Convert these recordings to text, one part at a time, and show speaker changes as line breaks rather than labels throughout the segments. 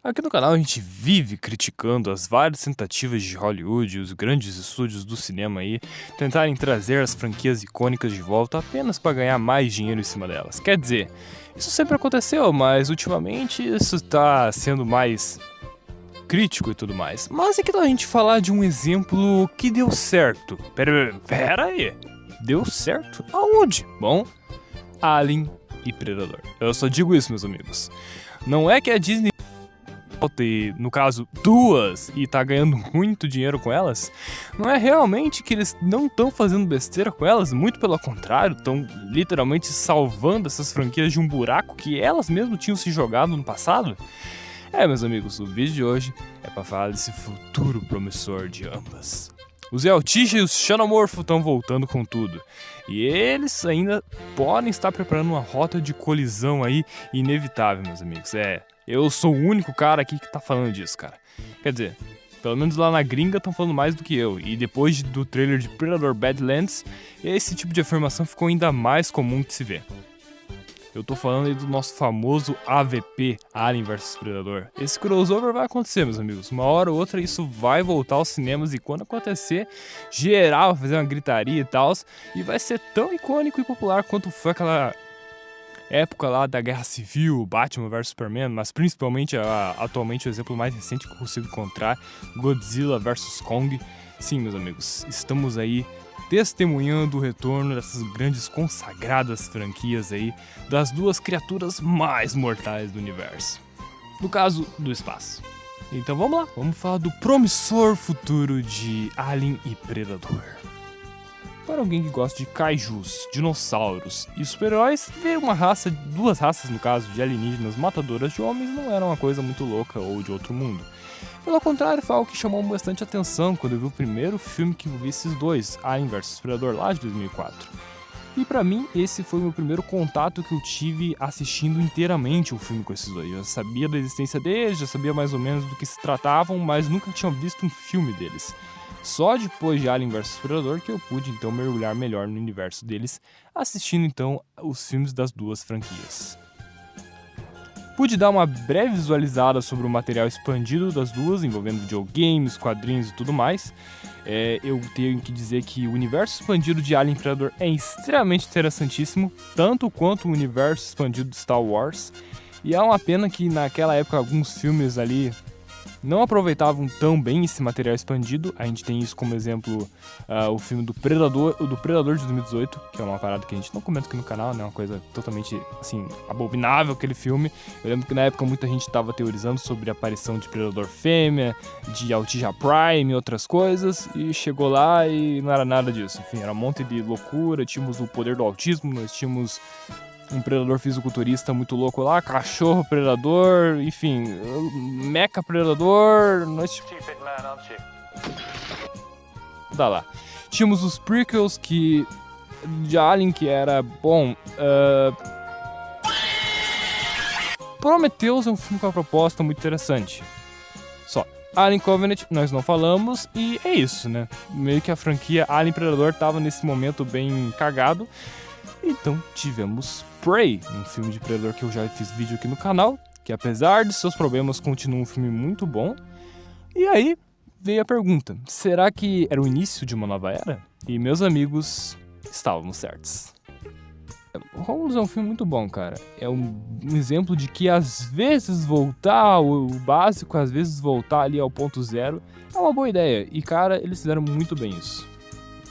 Aqui no canal a gente vive criticando as várias tentativas de Hollywood e os grandes estúdios do cinema aí tentarem trazer as franquias icônicas de volta apenas para ganhar mais dinheiro em cima delas. Quer dizer, isso sempre aconteceu, mas ultimamente isso está sendo mais crítico e tudo mais. Mas é que a gente falar de um exemplo que deu certo. Pera aí, deu certo? Aonde? Bom, Alien e Predador. Eu só digo isso, meus amigos. Não é que a Disney e, no caso, duas, e tá ganhando muito dinheiro com elas, não é realmente que eles não estão fazendo besteira com elas, muito pelo contrário, estão literalmente salvando essas franquias de um buraco que elas mesmas tinham se jogado no passado? Meus amigos, o vídeo de hoje é para falar desse futuro promissor de ambas. Os Yautja e os Xenomorph estão voltando com tudo, e eles ainda podem estar preparando uma rota de colisão aí inevitável, meus amigos. Eu sou o único cara aqui que tá falando disso, cara. Quer dizer, pelo menos lá na gringa estão falando mais do que eu. E depois do trailer de Predator Badlands, esse tipo de afirmação ficou ainda mais comum de se ver. Eu tô falando aí do nosso famoso AVP, Alien vs Predador. Esse crossover vai acontecer, meus amigos. Uma hora ou outra isso vai voltar aos cinemas e quando acontecer, geral vai fazer uma gritaria e tal. E vai ser tão icônico e popular quanto foi aquela época lá da Guerra Civil, Batman vs Superman, mas principalmente atualmente o exemplo mais recente que eu consigo encontrar, Godzilla vs Kong. Sim, meus amigos, estamos aí testemunhando o retorno dessas grandes consagradas franquias aí, das duas criaturas mais mortais do universo. No caso, do espaço. Então vamos lá, vamos falar do promissor futuro de Alien e Predador. Para alguém que gosta de kaijus, dinossauros e super-heróis, ver duas raças no caso, de alienígenas matadoras de homens não era uma coisa muito louca ou de outro mundo. Pelo contrário, foi algo que chamou bastante atenção quando eu vi o primeiro filme que eu vi esses dois, Alien vs Predador, lá de 2004. E pra mim, esse foi o meu primeiro contato que eu tive assistindo inteiramente o filme com esses dois. Eu já sabia da existência deles, já sabia mais ou menos do que se tratavam, mas nunca tinha visto um filme deles. Só depois de Alien vs Predador que eu pude então mergulhar melhor no universo deles, assistindo então os filmes das duas franquias. Pude dar uma breve visualizada sobre o material expandido das duas, envolvendo videogames, quadrinhos e tudo mais. Eu tenho que dizer que o universo expandido de Alien Predador é extremamente interessantíssimo, tanto quanto o universo expandido de Star Wars. E é uma pena que naquela época alguns filmes ali não aproveitavam tão bem esse material expandido. A gente tem isso como exemplo, o filme do Predador de 2018, que é uma parada que a gente não comenta aqui no canal, né? Uma coisa totalmente, assim, abominável aquele filme. Eu lembro que na época muita gente estava teorizando sobre a aparição de Predador fêmea, de Yautja Prime e outras coisas, e chegou lá e não era nada disso. Enfim, era um monte de loucura, tínhamos o poder do autismo, nós tínhamos um predador fisiculturista muito louco lá, cachorro predador, enfim, mecha predador, Tá lá. Tínhamos os prequels de Alien que era, bom, Prometheus é um filme com uma proposta muito interessante. Só, Alien Covenant nós não falamos e é isso, né? Meio que a franquia Alien Predador tava nesse momento bem cagado. Então tivemos Prey, um filme de Predador que eu já fiz vídeo aqui no canal, que apesar de seus problemas continua um filme muito bom. E aí veio a pergunta, será que era o início de uma nova era? E meus amigos, estávamos certos. Romulus é um filme muito bom, cara. É um exemplo de que às vezes voltar o básico, às vezes voltar ali ao ponto zero, é uma boa ideia. E cara, eles fizeram muito bem isso.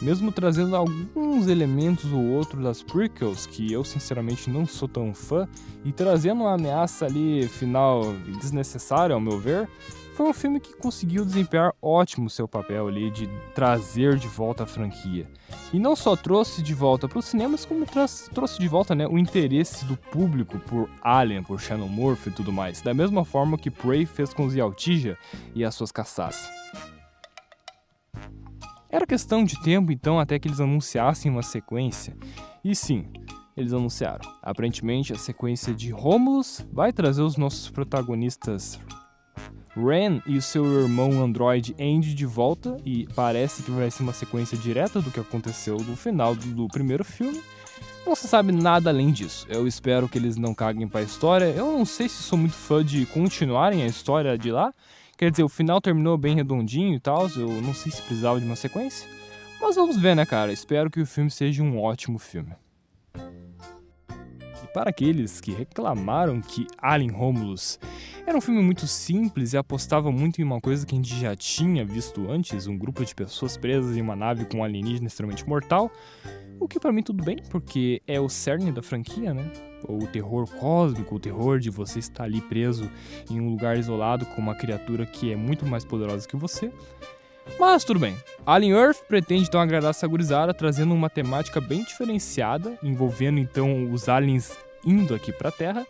Mesmo trazendo alguns elementos ou outros das prequels, que eu sinceramente não sou tão fã, e trazendo uma ameaça ali final desnecessária, ao meu ver, foi um filme que conseguiu desempenhar ótimo seu papel ali de trazer de volta a franquia. E não só trouxe de volta para os cinemas, como trouxe de volta, né, o interesse do público por Alien, por Xenomorph e tudo mais, da mesma forma que Prey fez com os Yautja e as suas caçadas. Era questão de tempo, então, até que eles anunciassem uma sequência. E sim, eles anunciaram. Aparentemente, a sequência de Romulus vai trazer os nossos protagonistas Ren e o seu irmão androide Andy de volta. E parece que vai ser uma sequência direta do que aconteceu no final do primeiro filme. Não se sabe nada além disso. Eu espero que eles não caguem pra história. Eu não sei se sou muito fã de continuarem a história de lá. Quer dizer, o final terminou bem redondinho e tal. Eu não sei se precisava de uma sequência. Mas vamos ver, né, cara? Espero que o filme seja um ótimo filme. E para aqueles que reclamaram que Alien Romulus era um filme muito simples e apostava muito em uma coisa que a gente já tinha visto antes, um grupo de pessoas presas em uma nave com um alienígena extremamente mortal, o que pra mim tudo bem, porque é o cerne da franquia, né? O terror cósmico, o terror de você estar ali preso em um lugar isolado com uma criatura que é muito mais poderosa que você. Mas tudo bem. Alien Earth pretende então agradar essa gurizada, trazendo uma temática bem diferenciada, envolvendo então os aliens indo aqui pra Terra,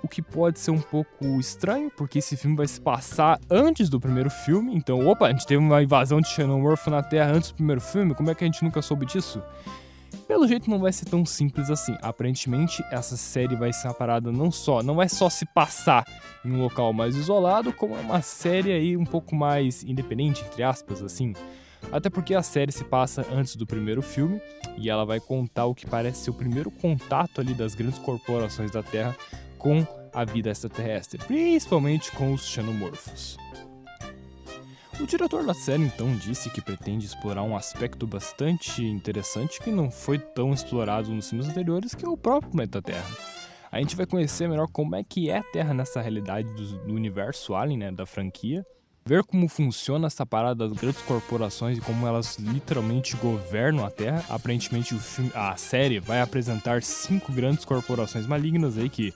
o que pode ser um pouco estranho, porque esse filme vai se passar antes do primeiro filme, então, opa, a gente teve uma invasão de Xenomorph na Terra antes do primeiro filme, como é que a gente nunca soube disso? Pelo jeito não vai ser tão simples assim. Aparentemente essa série vai ser uma parada não vai só se passar em um local mais isolado, como é uma série aí um pouco mais independente, entre aspas, assim. Até porque a série se passa antes do primeiro filme e ela vai contar o que parece ser o primeiro contato ali das grandes corporações da Terra com a vida extraterrestre, principalmente com os xenomorfos. O diretor da série então disse que pretende explorar um aspecto bastante interessante que não foi tão explorado nos filmes anteriores, que é o próprio planeta Terra. A gente vai conhecer melhor como é que é a Terra nessa realidade do universo Alien, né, da franquia, ver como funciona essa parada das grandes corporações e como elas literalmente governam a Terra. Aparentemente a série vai apresentar 5 grandes corporações malignas aí que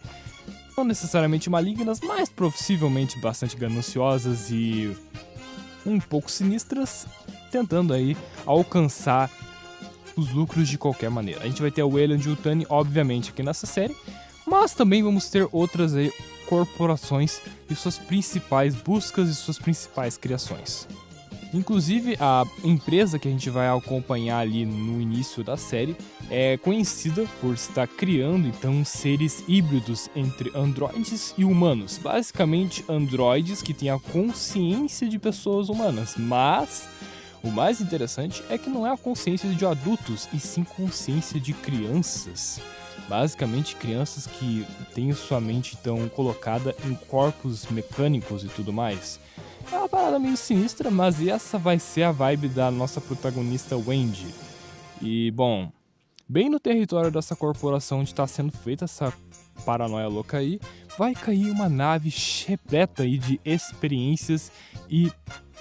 não necessariamente malignas, mas possivelmente bastante gananciosas e um pouco sinistras, tentando aí alcançar os lucros de qualquer maneira. A gente vai ter o Weyland-Yutani, obviamente, aqui nessa série, mas também vamos ter outras aí corporações e suas principais buscas e suas principais criações. Inclusive, a empresa que a gente vai acompanhar ali no início da série é conhecida por estar criando, então, seres híbridos entre androides e humanos. Basicamente, androides que têm a consciência de pessoas humanas, mas o mais interessante é que não é a consciência de adultos, e sim consciência de crianças. Basicamente, crianças que têm sua mente, então, colocada em corpos mecânicos e tudo mais. É uma parada meio sinistra, mas essa vai ser a vibe da nossa protagonista Wendy. E, bom, bem no território dessa corporação onde está sendo feita essa paranoia louca aí, vai cair uma nave repleta aí de experiências e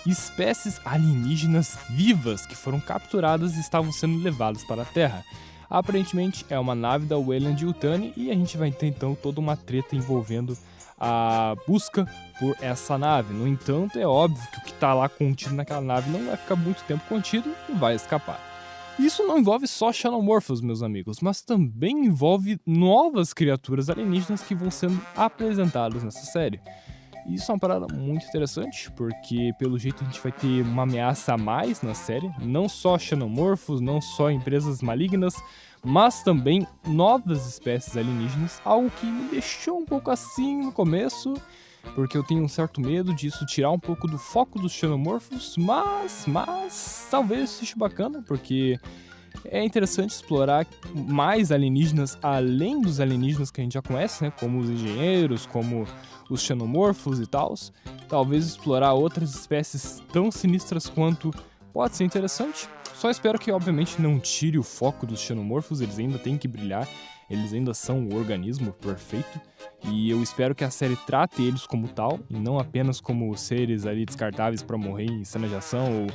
espécies alienígenas vivas que foram capturadas e estavam sendo levadas para a Terra. Aparentemente é uma nave da Weyland-Yutani e a gente vai ter então toda uma treta envolvendo a busca por essa nave. No entanto, é óbvio que o que está lá contido naquela nave não vai ficar muito tempo contido e vai escapar. Isso não envolve só xenomorfos, meus amigos, mas também envolve novas criaturas alienígenas que vão sendo apresentadas nessa série. Isso é uma parada muito interessante, porque pelo jeito a gente vai ter uma ameaça a mais na série, não só xenomorfos, não só empresas malignas, mas também novas espécies alienígenas, algo que me deixou um pouco assim no começo, porque eu tenho um certo medo disso tirar um pouco do foco dos xenomorfos, mas talvez seja bacana, porque é interessante explorar mais alienígenas além dos alienígenas que a gente já conhece, né? Como os engenheiros, como os xenomorfos e tal. Talvez explorar outras espécies tão sinistras quanto pode ser interessante. Só espero que, obviamente, não tire o foco dos xenomorfos, eles ainda têm que brilhar, eles ainda são o organismo perfeito. E eu espero que a série trate eles como tal, e não apenas como seres ali descartáveis para morrer em cena de ação, ou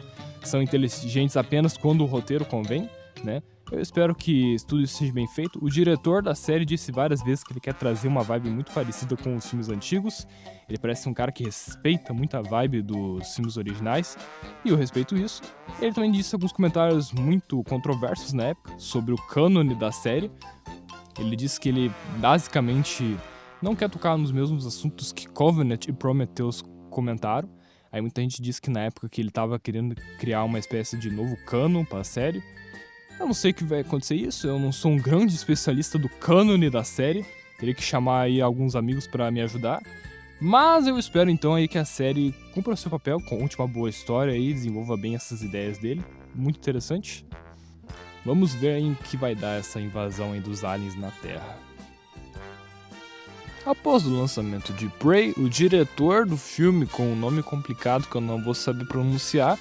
são inteligentes apenas quando o roteiro convém, né? Eu espero que tudo isso seja bem feito. O diretor da série disse várias vezes que ele quer trazer uma vibe muito parecida com os filmes antigos. Ele parece um cara que respeita muito a vibe dos filmes originais, e eu respeito isso. Ele também disse alguns comentários muito controversos na época sobre o cânone da série. Ele disse que ele basicamente não quer tocar nos mesmos assuntos que Covenant e Prometheus comentaram. Aí muita gente disse que na época que ele estava querendo criar uma espécie de novo canon para a série. Eu não sei o que vai acontecer isso, eu não sou um grande especialista do cânone da série, teria que chamar aí alguns amigos para me ajudar, mas eu espero então aí que a série cumpra o seu papel, conte uma boa história e desenvolva bem essas ideias dele, muito interessante. Vamos ver aí em que vai dar essa invasão aí dos aliens na Terra. Após o lançamento de Prey, o diretor do filme, com um nome complicado que eu não vou saber pronunciar,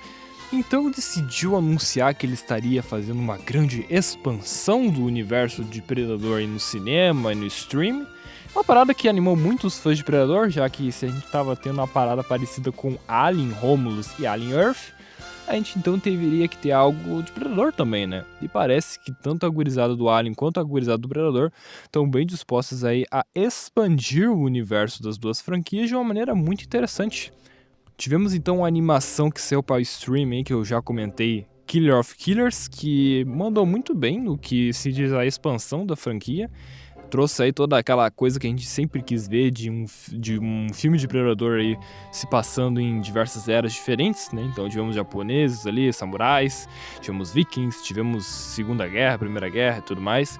então decidiu anunciar que ele estaria fazendo uma grande expansão do universo de Predador aí no cinema e no stream. Uma parada que animou muitos fãs de Predador, já que se a gente estava tendo uma parada parecida com Alien Romulus e Alien Earth, a gente então deveria que ter algo de Predador também, né? E parece que tanto a gurizada do Alien quanto a gurizada do Predador estão bem dispostas aí a expandir o universo das duas franquias de uma maneira muito interessante. Tivemos então uma animação que saiu para o stream aí, que eu já comentei, Killer of Killers, que mandou muito bem no que se diz a expansão da franquia. Trouxe aí toda aquela coisa que a gente sempre quis ver de um filme de Predador aí se passando em diversas eras diferentes, né? Então tivemos japoneses ali, samurais, tivemos vikings, tivemos Segunda Guerra, Primeira Guerra e tudo mais.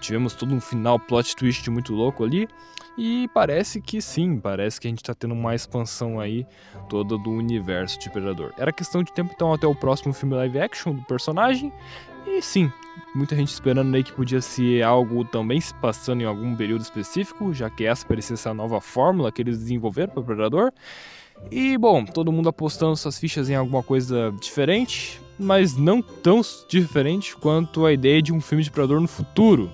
Tivemos todo um final plot twist muito louco ali. E parece que sim, parece que a gente tá tendo uma expansão aí toda do universo de Predador. Era questão de tempo então até o próximo filme live action do personagem. E sim, muita gente esperando aí que podia ser algo também se passando em algum período específico, já que essa parecia ser a nova fórmula que eles desenvolveram para o Predador. E bom, todo mundo apostando suas fichas em alguma coisa diferente, mas não tão diferente quanto a ideia de um filme de Predador no futuro.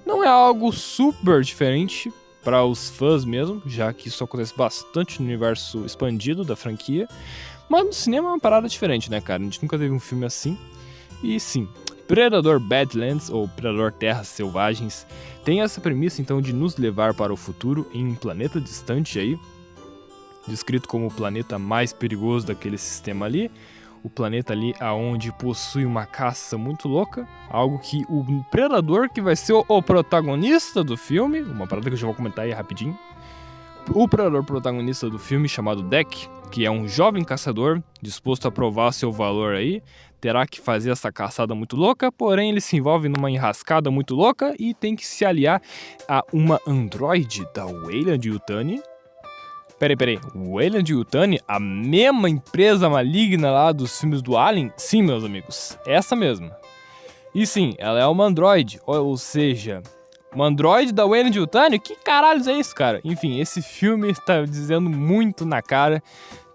Não é algo super diferente para os fãs mesmo, já que isso acontece bastante no universo expandido da franquia, mas no cinema é uma parada diferente, né, cara? A gente nunca teve um filme assim. E sim, Predador Badlands, ou Predador Terras Selvagens, tem essa premissa então de nos levar para o futuro em um planeta distante aí, descrito como o planeta mais perigoso daquele sistema ali, o planeta ali aonde possui uma caça muito louca, algo que o Predador, que vai ser o protagonista do filme, uma parada que eu já vou comentar aí rapidinho, o Predador protagonista do filme, chamado Deck, que é um jovem caçador disposto a provar seu valor aí, terá que fazer essa caçada muito louca, porém ele se envolve numa enrascada muito louca e tem que se aliar a uma androide da Weyland-Yutani. Peraí, Weyland-Yutani, a mesma empresa maligna lá dos filmes do Alien? Sim, meus amigos, essa mesma. E sim, ela é uma androide, ou seja, uma androide da Weyland-Yutani? Que caralho é isso, cara? Enfim, esse filme está dizendo muito na cara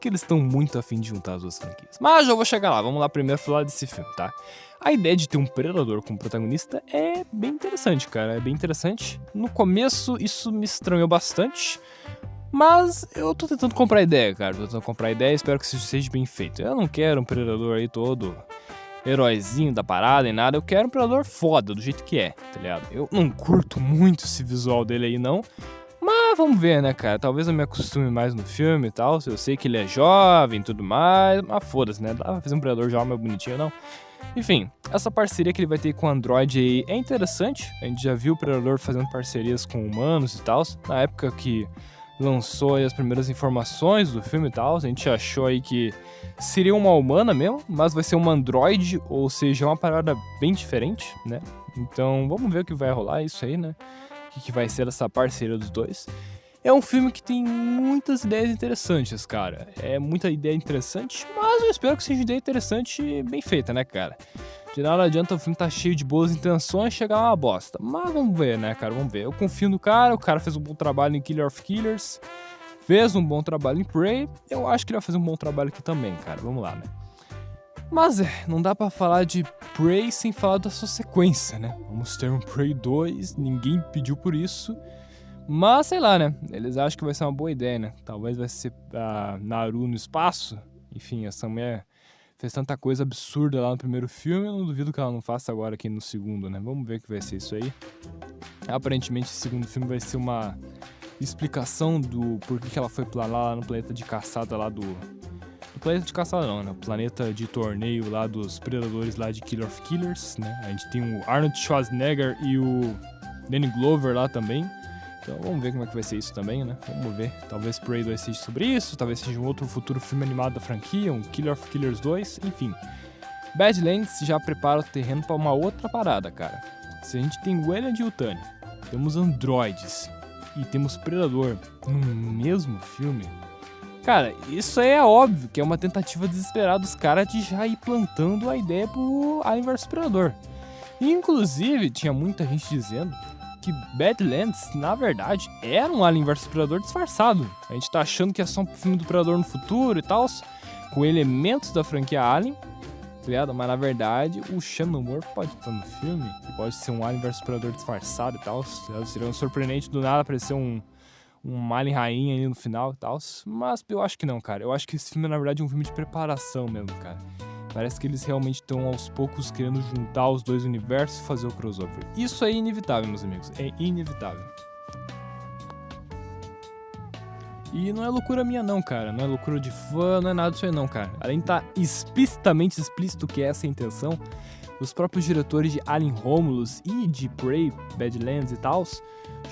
que eles estão muito afim de juntar as duas franquias. Mas eu vou chegar lá, vamos lá primeiro falar desse filme, tá? A ideia de ter um Predador como protagonista é bem interessante, cara, é bem interessante. No começo isso me estranhou bastante, mas eu tô tentando comprar a ideia, cara, espero que isso seja bem feito. Eu não quero um Predador aí todo heróizinho da parada e nada, eu quero um Predador foda, do jeito que é, tá ligado? Eu não curto muito esse visual dele aí não, mas vamos ver, né, cara? Talvez eu me acostume mais no filme e tal. Eu sei que ele é jovem e tudo mais, mas foda-se, né? Dá pra fazer um Predador jovem mais bonitinho, não? Enfim, essa parceria que ele vai ter com o Android aí é interessante. A gente já viu o Predador fazendo parcerias com humanos e tal. Na época que lançou aí as primeiras informações do filme e tal, a gente achou aí que seria uma humana mesmo, mas vai ser uma Android, ou seja, uma parada bem diferente, né? Então vamos ver o que vai rolar isso aí, né? O que vai ser essa parceria dos dois. É um filme que tem muitas ideias interessantes, cara. É muita ideia interessante, mas eu espero que seja ideia interessante e bem feita, né, cara? De nada adianta o filme tá cheio de boas intenções e chegar uma bosta. Mas vamos ver, né, cara? Vamos ver. Eu confio no cara, o cara fez um bom trabalho em Killer of Killers, fez um bom trabalho em Prey. Eu acho que ele vai fazer um bom trabalho aqui também, cara. Vamos lá, né? Mas não dá pra falar de Prey sem falar da sua sequência, né? Vamos ter um Prey 2, ninguém pediu por isso. Mas sei lá, né? Eles acham que vai ser uma boa ideia, né? Talvez vai ser a Naru no espaço. Enfim, essa mulher fez tanta coisa absurda lá no primeiro filme, eu não duvido que ela não faça agora aqui no segundo, né? Vamos ver o que vai ser isso aí. Aparentemente, esse segundo filme vai ser uma explicação do porquê que ela foi pra lá no planeta de caçada lá do planeta de caçada não, né? O planeta de torneio lá dos predadores lá de Killer of Killers, né? A gente tem o Arnold Schwarzenegger e o Danny Glover lá também. Então vamos ver como é que vai ser isso também, né? Vamos ver. Talvez Prey 2 seja sobre isso, talvez seja um outro futuro filme animado da franquia, um Killer of Killers 2, enfim. Badlands já prepara o terreno para uma outra parada, cara. Se a gente tem Weyland-Yutani, temos androides e temos Predador no mesmo filme, cara, isso aí é óbvio que é uma tentativa desesperada dos caras de já ir plantando a ideia pro Alien vs Predador. Inclusive, tinha muita gente dizendo que Badlands, na verdade, era um Alien vs Predador disfarçado. A gente tá achando que é só um filme do Predador no futuro e tal, com elementos da franquia Alien, tá ligado? Mas na verdade, o Xenomorph pode estar no filme, que pode ser um Alien vs Predador disfarçado e tal. Seria um surpreendente do nada aparecer um Alien rainha ali no final e tal. Mas eu acho que não, cara. Eu acho que esse filme é, na verdade, um filme de preparação mesmo, cara. Parece que eles realmente estão aos poucos querendo juntar os dois universos e fazer o crossover. Isso é inevitável, meus amigos. É inevitável. E não é loucura minha não, cara. Não é loucura de fã, não é nada disso aí não, cara. Além de estar explicitamente explícito que essa é a intenção, os próprios diretores de Alien Romulus e de Prey, Badlands e tal,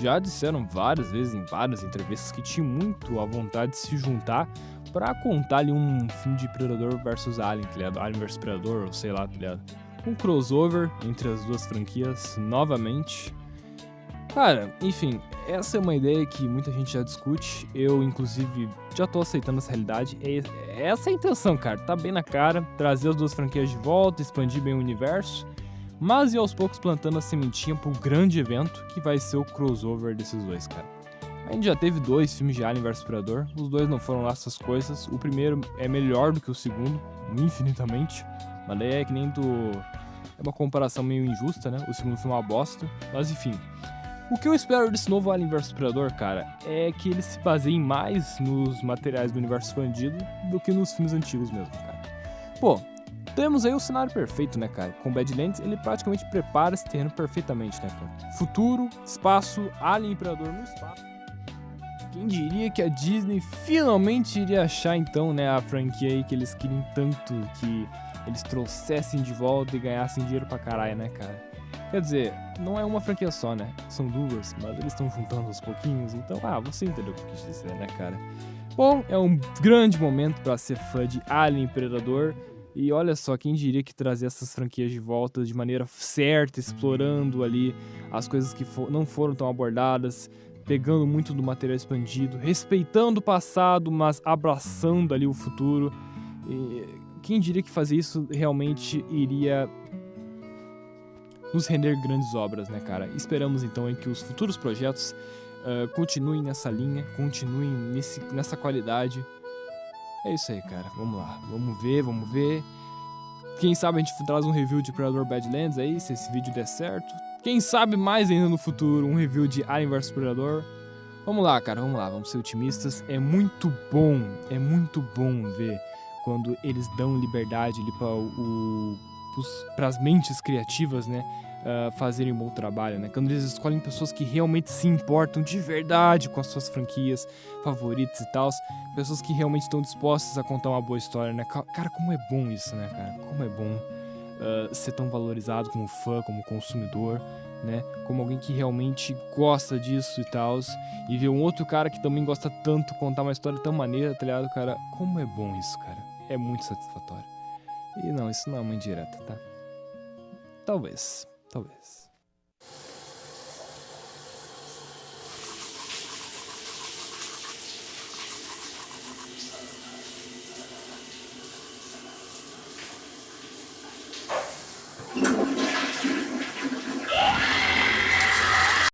já disseram várias vezes em várias entrevistas que tinham muito a vontade de se juntar pra contar ali um filme de Predador versus Alien, tá ligado? Alien vs Predador, ou sei lá, tá ligado? Um crossover entre as duas franquias novamente. Cara, enfim, essa é uma ideia que muita gente já discute. Eu, inclusive, já tô aceitando essa realidade. Essa é a intenção, cara. Tá bem na cara. Trazer as duas franquias de volta, expandir bem o universo. Mas ir aos poucos plantando a sementinha pro grande evento que vai ser o crossover desses dois, cara. A gente já teve 2 filmes de Alien vs Predador. Os dois não foram lá essas coisas. O primeiro é melhor do que o segundo, infinitamente. Mas daí é que nem do... É uma comparação meio injusta, né? O segundo foi uma bosta. Mas enfim... O que eu espero desse novo Alien vs Predador, cara, é que ele se baseie mais nos materiais do universo expandido do que nos filmes antigos mesmo, cara. Pô, temos aí o cenário perfeito, né, cara? Com Badlands, ele praticamente prepara esse terreno perfeitamente, né, cara? Futuro, espaço, Alien e Predador no espaço. Quem diria que a Disney finalmente iria achar, então, né, a franquia aí que eles queriam tanto que eles trouxessem de volta e ganhassem dinheiro pra caralho, né, cara? Quer dizer, não é uma franquia só, né? São 2, mas eles estão juntando aos pouquinhos, então, você entendeu o que eu quis dizer, né, cara? Bom, é um grande momento pra ser fã de Alien e Predador. E olha só, quem diria que trazer essas franquias de volta de maneira certa, explorando ali as coisas que não foram tão abordadas, pegando muito do material expandido, respeitando o passado, mas abraçando ali o futuro. E quem diria que fazer isso realmente iria nos render grandes obras, né, cara? Esperamos então que os futuros projetos continuem nessa linha, continuem nessa qualidade. É isso aí, cara. Vamos lá. Vamos ver. Quem sabe a gente traz um review de Predador Badlands aí, se esse vídeo der certo. Quem sabe mais ainda no futuro, um review de Alien vs Predador. Vamos lá, cara, vamos ser otimistas. É muito bom ver quando eles dão liberdade ali para as mentes criativas, né, fazerem um bom trabalho, né? Quando eles escolhem pessoas que realmente se importam de verdade com as suas franquias favoritas e tal, pessoas que realmente estão dispostas a contar uma boa história, né? Cara, como é bom isso, né, cara? Como é bom ser tão valorizado como fã, como consumidor, né? Como alguém que realmente gosta disso e tal, e ver um outro cara que também gosta tanto contar uma história tão maneira, tá ligado, cara? Como é bom isso, cara? É muito satisfatório. E não, isso não é uma indireta, tá? Talvez.